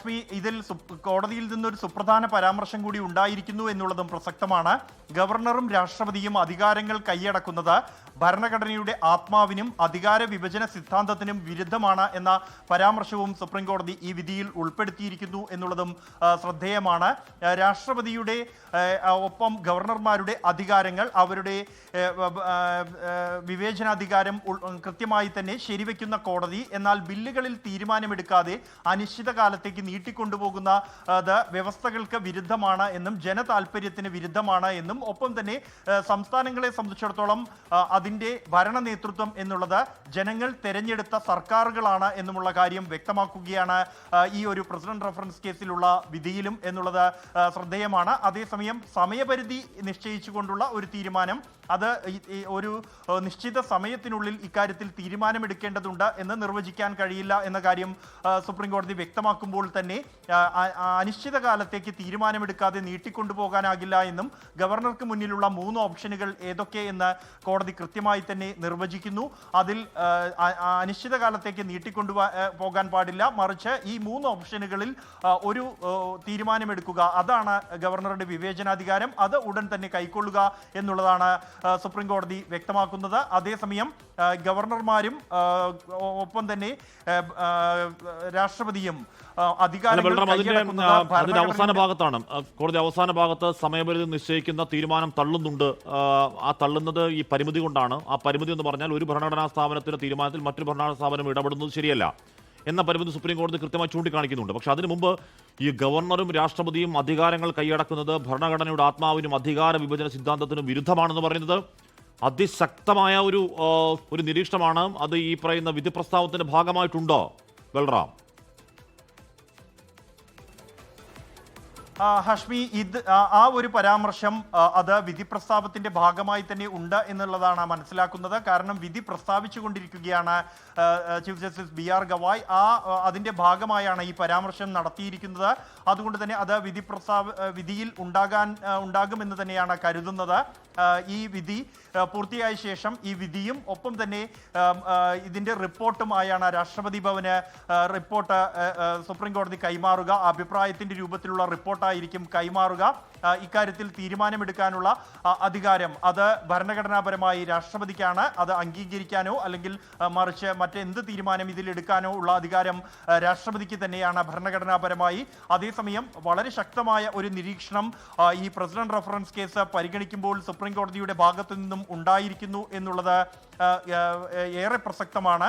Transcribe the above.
ഹാഷ്മി, ഇതിൽ കോടതിയിൽ നിന്നൊരു സുപ്രധാന പരാമർശം കൂടി ഉണ്ടായിരിക്കുന്നു എന്നുള്ളതും പ്രസക്തമാണ്. ഗവർണറും രാഷ്ട്രപതിയും അധികാരങ്ങൾ കൈയടക്കുന്നത് ഭരണഘടനയുടെ ആത്മാവിനും അധികാര വിഭജന സിദ്ധാന്തത്തിനും വിരുദ്ധമാണ് എന്ന പരാമർശവും സുപ്രീം കോടതി ഈ വിധിയിൽ ഉൾപ്പെടുത്തിയിരിക്കുന്നു എന്നുള്ളതും ശ്രദ്ധേയമാണ്. രാഷ്ട്രപതിയുടെ ഒപ്പം ഗവർണർമാരുടെ അധികാരങ്ങൾ, അവരുടെ വിവേചനാധികാരം കൃത്യമായി തന്നെ ശരിവെക്കുന്ന കോടതി, എന്നാൽ ബില്ലുകളിൽ തീരുമാനമെടുക്കാതെ അനിശ്ചിതകാലത്തേക്ക് നീട്ടിക്കൊണ്ടുപോകുന്ന വ്യവസ്ഥകൾക്ക് വിരുദ്ധമാണ് എന്നും ജനതാൽപര്യത്തിന് വിരുദ്ധമാണ് എന്നും, ഒപ്പം തന്നെ സംസ്ഥാനങ്ങളെ സംബന്ധിച്ചിടത്തോളം അതിൻ്റെ ഭരണ നേതൃത്വം എന്നുള്ളത് ജനങ്ങൾ തെരഞ്ഞെടുത്ത സർക്കാരുകളാണ് എന്നുമുള്ള കാര്യം വ്യക്തമാക്കുകയാണ് ഈ ഒരു പ്രസിഡന്റ് റഫറൻസ് കേസിലുള്ള വിധിയിലും എന്നുള്ളത് ശ്രദ്ധേയമാണ്. അതേസമയം സമയപരിധി നിശ്ചയിച്ചുകൊണ്ടുള്ള ഒരു തീരുമാനം, അത് ഒരു നിശ്ചിത സമയത്തിനുള്ളിൽ ഇക്കാര്യത്തിൽ തീരുമാനമെടുക്കേണ്ടതുണ്ട് എന്ന് നിർവചിക്കാൻ കഴിയില്ല എന്ന കാര്യം സുപ്രീം കോടതി വ്യക്തമാക്കുമ്പോൾ തന്നെ അനിശ്ചിതകാലത്തേക്ക് തീരുമാനമെടുക്കാതെ നീട്ടിക്കൊണ്ടുപോകാനാകില്ല എന്നും ഗവർണർക്ക് മുന്നിലുള്ള 3 ഓപ്ഷനുകൾ ഏതൊക്കെ എന്ന് കോടതി കൃത്യമായി തന്നെ നിർവചിക്കുന്നു. അതിൽ അനിശ്ചിതകാലത്തേക്ക് പോകാൻ പാടില്ല, മറിച്ച് ഈ 3 ഓപ്ഷനുകളിൽ ഒരു തീരുമാനമെടുക്കുക, അതാണ് ഗവർണറുടെ വിവേചനാധികാരം, അത് ഉടൻ തന്നെ കൈക്കൊള്ളുക എന്നുള്ളതാണ് സുപ്രീം കോടതി വ്യക്തമാക്കുന്നത്. അതേസമയം ഗവർണർമാരും ഒപ്പം തന്നെ രാഷ്ട്രപതിയും അതിന്റെ അവസാന ഭാഗത്താണ് കോടതി അവസാന ഭാഗത്ത് സമയപരിധി നിശ്ചയിക്കുന്ന തീരുമാനം തള്ളുന്നുണ്ട്. ആ തള്ളുന്നത് ഈ പരിമിതി കൊണ്ടാണ്. ആ പരിമിതി എന്ന് പറഞ്ഞാൽ ഒരു ഭരണഘടനാ സ്ഥാപനത്തിന്റെ തീരുമാനത്തിൽ മറ്റൊരു ഭരണഘടനാ സ്ഥാപനം ഇടപെടുന്നത് ശരിയല്ല എന്ന പരിമിതി സുപ്രീം കോടതി കൃത്യമായി ചൂണ്ടിക്കാണിക്കുന്നുണ്ട്. പക്ഷെ അതിനു മുമ്പ് ഈ ഗവർണറും രാഷ്ട്രപതിയും അധികാരങ്ങൾ കൈയടക്കുന്നത് ഭരണഘടനയുടെ ആത്മാവിനും അധികാര വിഭജന സിദ്ധാന്തത്തിനും വിരുദ്ധമാണെന്ന് പറയുന്നത് അതിശക്തമായ ഒരു നിരീക്ഷണമാണ്. അത് ഈ പറയുന്ന വിധി പ്രസ്താവത്തിന്റെ ഭാഗമായിട്ടുണ്ടോ ബൽറാം? ഹാഷ്മി, ആ ഒരു പരാമർശം അത് വിധി പ്രസ്താവത്തിന്റെ ഭാഗമായി തന്നെ ഉണ്ട് എന്നുള്ളതാണ് മനസ്സിലാക്കുന്നത്. കാരണം വിധി പ്രസ്താവിച്ചു കൊണ്ടിരിക്കുകയാണ് ചീഫ് ജസ്റ്റിസ് BR ഗവായ്. അതിന്റെ ഭാഗമായാണ് ഈ പരാമർശം നടത്തിയിരിക്കുന്നത്. അതുകൊണ്ട് തന്നെ അത് വിധിയിൽ ഉണ്ടാകുമെന്ന് തന്നെയാണ് കരുതുന്നത്. ഈ വിധി പൂർത്തിയായ ശേഷം ഈ വിധിയും ഒപ്പം തന്നെ ഇതിന്റെ റിപ്പോർട്ടുമായാണ് രാഷ്ട്രപതി ഭവന് റിപ്പോർട്ട് സുപ്രീം കോടതി കൈമാറുക. അഭിപ്രായത്തിന്റെ രൂപത്തിലുള്ള റിപ്പോർട്ടായിരിക്കും കൈമാറുക. ഇക്കാര്യത്തിൽ തീരുമാനമെടുക്കാനുള്ള അധികാരം അത് ഭരണഘടനാപരമായി രാഷ്ട്രപതിക്കാണ്. അത് അംഗീകരിക്കാനോ അല്ലെങ്കിൽ മറിച്ച് മറ്റെന്ത് തീരുമാനം ഇതിലെടുക്കാനോ ഉള്ള അധികാരം രാഷ്ട്രപതിക്ക് തന്നെയാണ് ഭരണഘടനാപരമായി. അതേസമയം വളരെ ശക്തമായ ഒരു നിരീക്ഷണം ഈ പ്രസിഡന്റ് റഫറൻസ് കേസ് പരിഗണിക്കുമ്പോൾ സുപ്രീം കോടതിയുടെ ഭാഗത്തു നിന്നും ഉണ്ടായിരിക്കുന്നു എന്നുള്ളത് ഏറെ പ്രസക്തമാണ്.